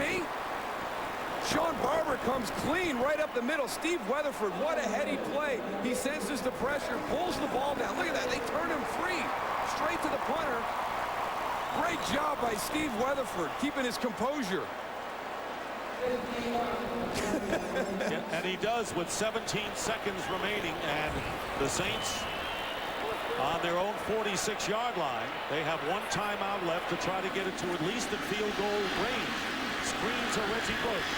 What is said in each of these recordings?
me? Sean Barber comes clean right up the middle. Steve Weatherford, what a heady play. He senses the pressure, pulls the ball down. Look at that. They turn him free. Straight to the punter. Great job by Steve Weatherford, keeping his composure. Yeah, and he does with 17 seconds remaining, and the Saints on their own 46-yard line. They have one timeout left to try to get it to at least the field goal range. Screen to Reggie Bush.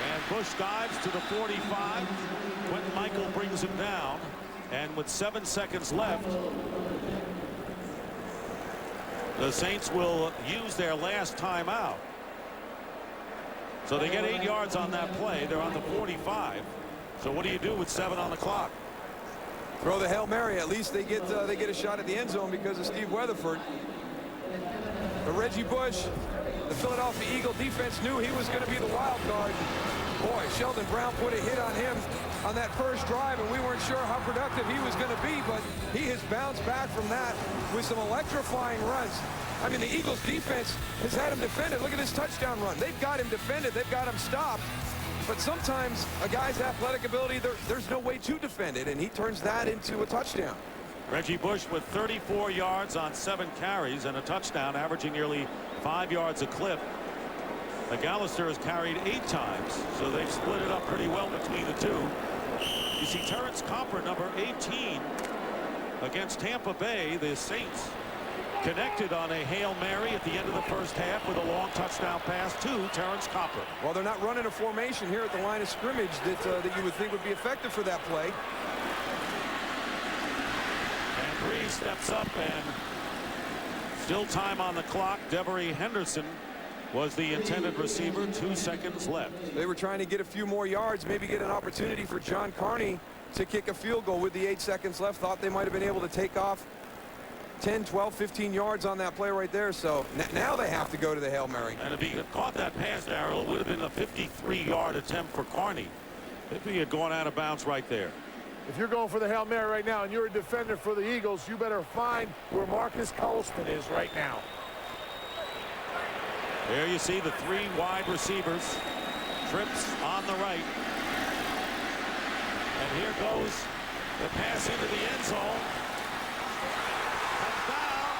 And Bush dives to the 45. Quentin Michael brings him down. And with 7 seconds left, the Saints will use their last timeout. So they get 8 yards on that play. They're on the 45. So what do you do with 7 on the clock? Throw the Hail Mary. At least they get a shot at the end zone because of Steve Weatherford. But Reggie Bush, the Philadelphia Eagle defense knew he was going to be the wild card. Boy, Sheldon Brown put a hit on him on that first drive, and we weren't sure how productive he was going to be, but he has bounced back from that with some electrifying runs. I mean, the Eagles defense has had him defended. Look at this touchdown run. They've got him defended. They've got him stopped. But sometimes a guy's athletic ability, there's no way to defend it, and he turns that into a touchdown. Reggie Bush with 34 yards on 7 carries and a touchdown, averaging nearly 5 yards a clip. McAllister has carried 8 times, so they've split it up pretty well between the two. You see Terrence Copper, number 18, against Tampa Bay. The Saints connected on a Hail Mary at the end of the first half with a long touchdown pass to Terrence Copper. Well, they're not running a formation here at the line of scrimmage that you would think would be effective for that play. And Breeze steps up, and still time on the clock. Devery Henderson was the intended receiver. 2 seconds left. They were trying to get a few more yards, maybe get an opportunity for John Carney to kick a field goal with the 8 seconds left. Thought they might have been able to take off 10, 12, 15 yards on that play right there. So now they have to go to the Hail Mary. And if he had caught that pass, Darrell, it would have been a 53-yard attempt for Carney if he had gone out of bounds right there. If you're going for the Hail Mary right now and you're a defender for the Eagles, you better find where Marcus Colston is right now. There you see the 3 wide receivers. Trips on the right. And here goes the pass into the end zone. Down,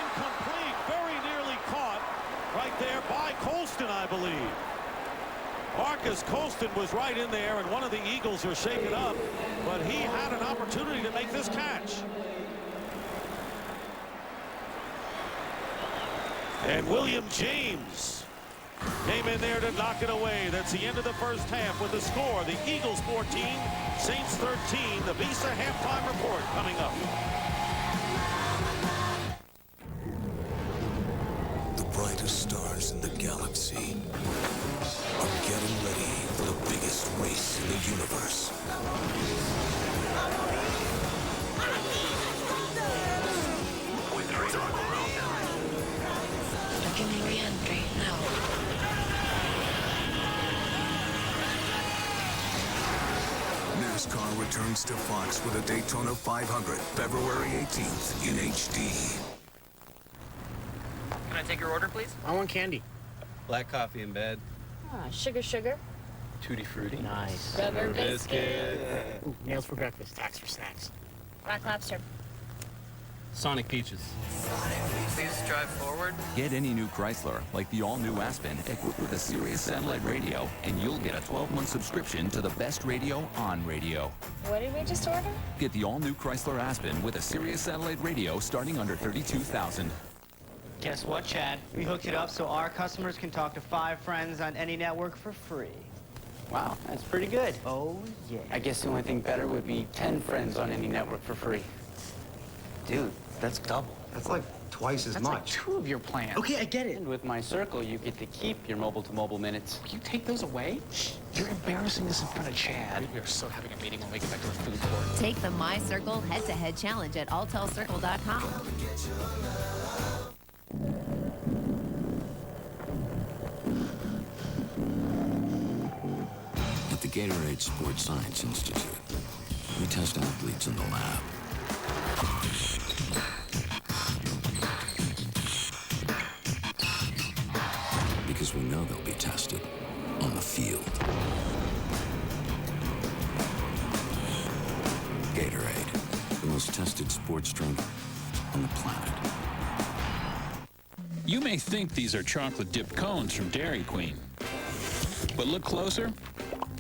incomplete, very nearly caught right there by Colston, I believe. Marcus Colston was right in there, and one of the Eagles are shaken up, but he had an opportunity to make this catch. And William James came in there to knock it away. That's the end of the first half with the score. The Eagles 14, Saints 13. The Visa halftime report coming up. The brightest stars in the galaxy are getting ready for the biggest race in the universe. NASCAR returns to Fox with a Daytona 500, February 18th in HD. Can I take your order, please? I want candy. Black coffee in bed. Sugar, sugar. Tutti frutti. Nice. Rubber biscuit. Ooh, nails for breakfast, tax for snacks. Rock lobster. Sonic peaches. Please drive forward. Get any new Chrysler, like the all-new Aspen, equipped with a Sirius satellite radio, and you'll get a 12-month subscription to the best radio on radio. What did we just order? Get the all-new Chrysler Aspen with a Sirius satellite radio starting under $32,000. Guess what, Chad? We hooked it up so our customers can talk to 5 friends on any network for free. Wow, that's pretty good. Oh, yeah. I guess the only thing better would be 10 friends on any network for free. Dude, that's double. That's like twice as That's much. like 2 of your plans. Okay, I get it. And with My Circle, you get to keep your mobile-to-mobile minutes. You take those away? You're embarrassing us in front of Chad. We are so having a meeting when we get back to the food court. Take the My Circle head-to-head challenge at alltelcircle.com. At the Gatorade Sports Science Institute, we test athletes in the lab. You may think these are chocolate-dipped cones from Dairy Queen, but look closer,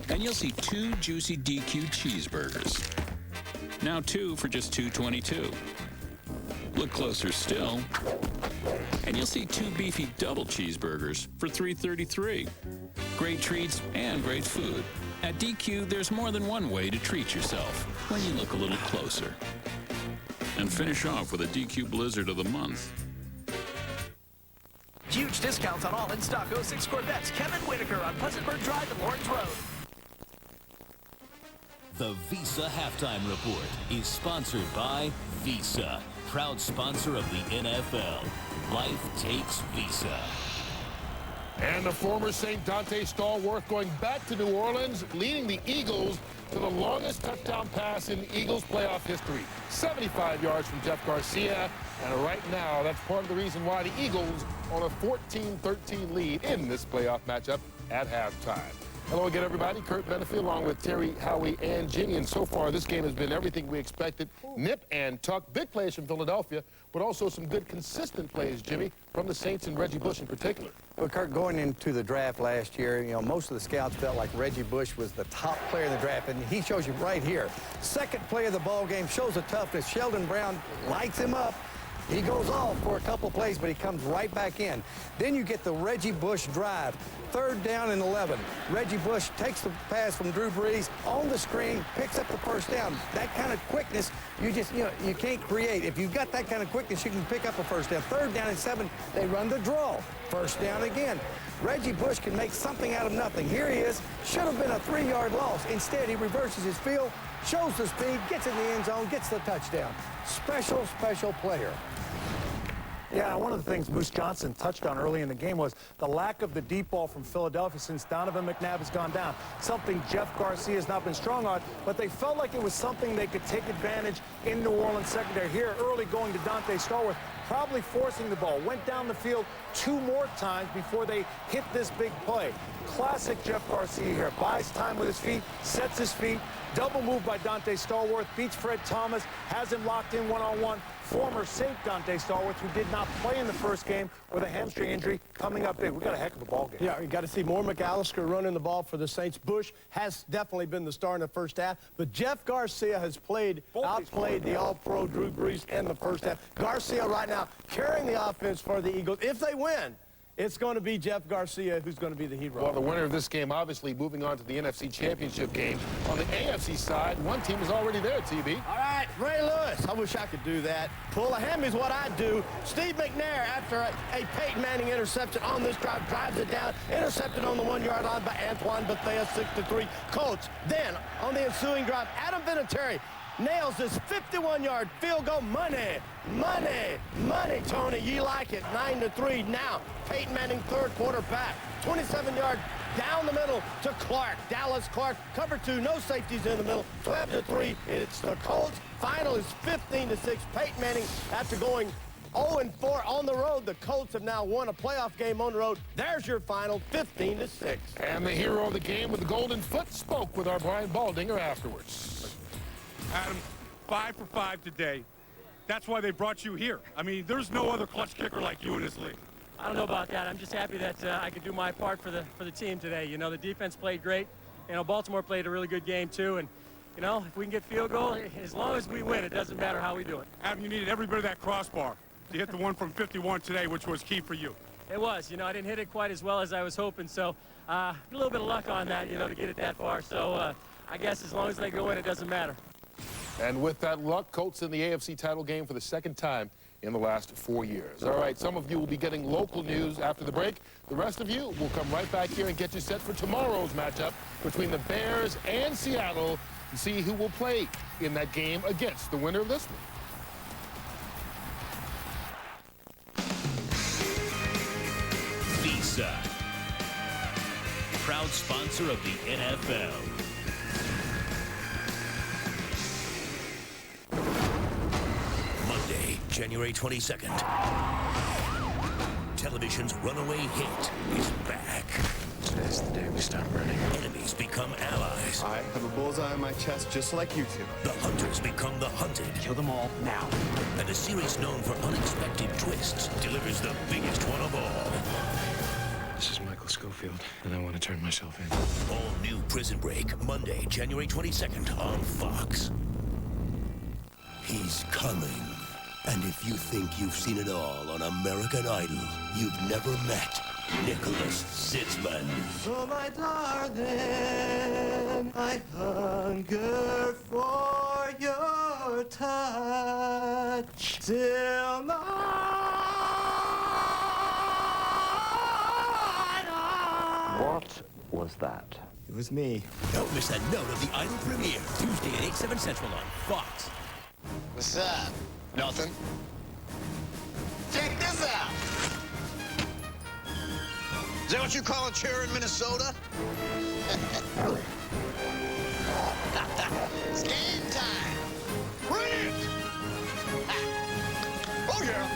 and you'll see 2 juicy DQ cheeseburgers. Now 2 for just $2.22. Look closer still, and you'll see 2 beefy double cheeseburgers for $3.33. Great treats and great food. At DQ, there's more than one way to treat yourself when you look a little closer. And finish off with a DQ Blizzard of the Month. Huge discounts on all in-stock 06 Corvettes. Kevin Whitaker on Pleasantburg Drive and Lawrence Road. The Visa Halftime Report is sponsored by Visa, proud sponsor of the NFL. Life takes Visa. And the former St. Dante stalwart going back to New Orleans, leading the Eagles to the longest touchdown pass in Eagles playoff history. 75 yards from Jeff Garcia. And right now, that's part of the reason why the Eagles on a 14-13 lead in this playoff matchup at halftime. Hello again, everybody. Kurt Benefield along with Terry, Howie, and Ginny. And so far, this game has been everything we expected. Nip and tuck. Big plays from Philadelphia, but also some good consistent plays, Jimmy, from the Saints and Reggie Bush in particular. Well, Kurt, going into the draft last year, you know, most of the scouts felt like Reggie Bush was the top player in the draft, and he shows you right here. Second play of the ball game, shows the toughness. Sheldon Brown lights him up. He goes off for a couple plays, but he comes right back in. Then you get the Reggie Bush drive. 3rd down and 11. Reggie Bush takes the pass from Drew Brees on the screen, picks up the first down. That kind of quickness, you can't create. If you've got that kind of quickness, you can pick up a first down. 3rd down and 7, they run the draw. First down again. Reggie Bush can make something out of nothing. Here he is. Should have been a 3-yard loss. Instead, he reverses his field, shows the speed, gets in the end zone, gets the touchdown. Special, special player. Yeah, one of the things Moose Johnson touched on early in the game was the lack of the deep ball from Philadelphia since Donovan McNabb has gone down. Something Jeff Garcia has not been strong on, but they felt like it was something they could take advantage in New Orleans secondary. Here, early going to Dante Stallworth, probably forcing the ball. Went down the field 2 more times before they hit this big play. Classic Jeff Garcia here. Buys time with his feet, sets his feet. Double move by Dante Stallworth, beats Fred Thomas, has him locked in one-on-one. Former Saint Dante Stallworth, who did not play in the first game with a hamstring injury, coming up big. We got a heck of a ball game. Yeah, you got to see more McAllister running the ball for the Saints. Bush has definitely been the star in the first half, but Jeff Garcia has outplayed the All-Pro Drew Brees in the first half. Garcia right now carrying the offense for the Eagles. If they win, it's going to be Jeff Garcia who's going to be the hero. Well, the winner of this game, obviously, moving on to the NFC Championship game. On the AFC side, one team is already there, TB. All right, Ray Lewis. I wish I could do that. Pull a hammy is what I do. Steve McNair, after a Peyton Manning interception on this drive, drives it down. Intercepted on the 1-yard line by Antoine Bethea, 6-3. Colts. Then, on the ensuing drive, Adam Vinatieri nails this 51-yard field goal. Money, Tony. You like it. 9-3. Now, Peyton Manning, 3rd quarter back. 27-yard down the middle to Clark. Dallas Clark, cover 2. No safeties in the middle. 12-3. It's the Colts. Final is 15-6. Peyton Manning, after going 0-4 on the road, the Colts have now won a playoff game on the road. There's your final, 15-6. And the hero of the game with the golden foot spoke with our Brian Baldinger afterwards. Adam, 5 for 5 today. That's why they brought you here. I mean, there's no other clutch kicker like you in this league. I don't know about that. I'm just happy that I could do my part for the team today. You know, the defense played great. You know, Baltimore played a really good game too. And, you know, if we can get field goal, as long as we win, it doesn't matter how we do it. Adam, you needed every bit of that crossbar to hit the one from 51 today, which was key for you. It was. You know, I didn't hit it quite as well as I was hoping. So a little bit of luck on that, you know, to get it that far. So I guess as long as they go in, it doesn't matter. And with that luck, Colts in the AFC title game for the 2nd time in the last 4 years. All right, some of you will be getting local news after the break. The rest of you will come right back here and get you set for tomorrow's matchup between the Bears and Seattle and see who will play in that game against the winner of this one. Visa, proud sponsor of the NFL. Monday, January 22nd. Television's runaway hit is back. Today's the day we stop running. Enemies become allies. I have a bullseye on my chest just like you two. The hunters become the hunted. Kill them all now. And a series known for unexpected twists delivers the biggest one of all. This is Michael Schofield, and I want to turn myself in. All new Prison Break, Monday, January 22nd on Fox. He's coming. And if you think you've seen it all on American Idol, you've never met Nicholas Sitzman. Oh, my darling, I hunger for your touch till What was that? It was me. Don't miss a note of the Idol premiere, Tuesday at 8, 7 Central on Fox. What's up? Nothing. Check this out. Is that what you call a chair in Minnesota? It's game time. Bring it! Oh, yeah.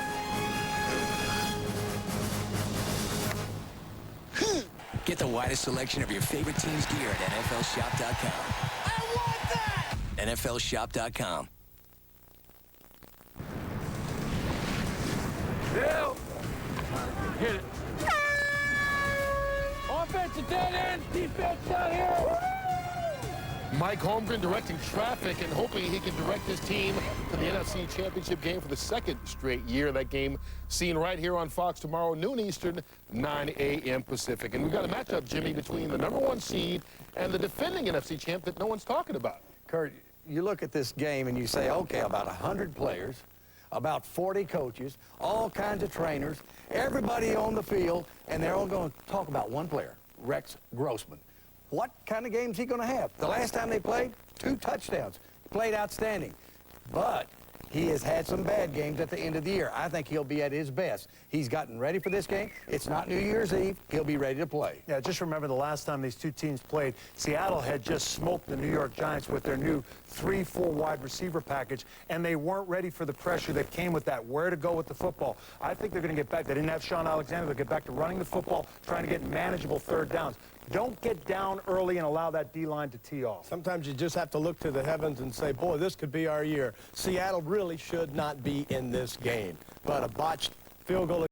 Get the widest selection of your favorite team's gear at NFLShop.com. I want that! NFLShop.com. Bill! Hit it. Offensive dead end, defense down here. Mike Holmgren directing traffic and hoping he can direct his team to the NFC Championship game for the second straight year. That game seen right here on Fox tomorrow, noon Eastern, 9 a.m. Pacific. And we've got a matchup, Jimmy, between the #1 seed and the defending NFC champ that no one's talking about. Kurt, you look at this game and you say, okay, about 100 players, about 40 coaches, all kinds of trainers, everybody on the field, and they're all going to talk about one player, Rex Grossman. What kind of game is he going to have? The last time they played, 2 touchdowns. Played outstanding. But he has had some bad games at the end of the year. I think he'll be at his best. He's gotten ready for this game. It's not New Year's Eve. He'll be ready to play. Yeah, just remember the last time these two teams played, Seattle had just smoked the New York Giants with their new 3-4 wide receiver package, and they weren't ready for the pressure that came with that, where to go with the football. I think they're going to get back. They didn't have Sean Alexander. They'll get back to running the football, trying to get manageable third downs. Don't get down early and allow that D-line to tee off. Sometimes you just have to look to the heavens and say, boy, this could be our year. Seattle really should not be in this game. But a botched field goal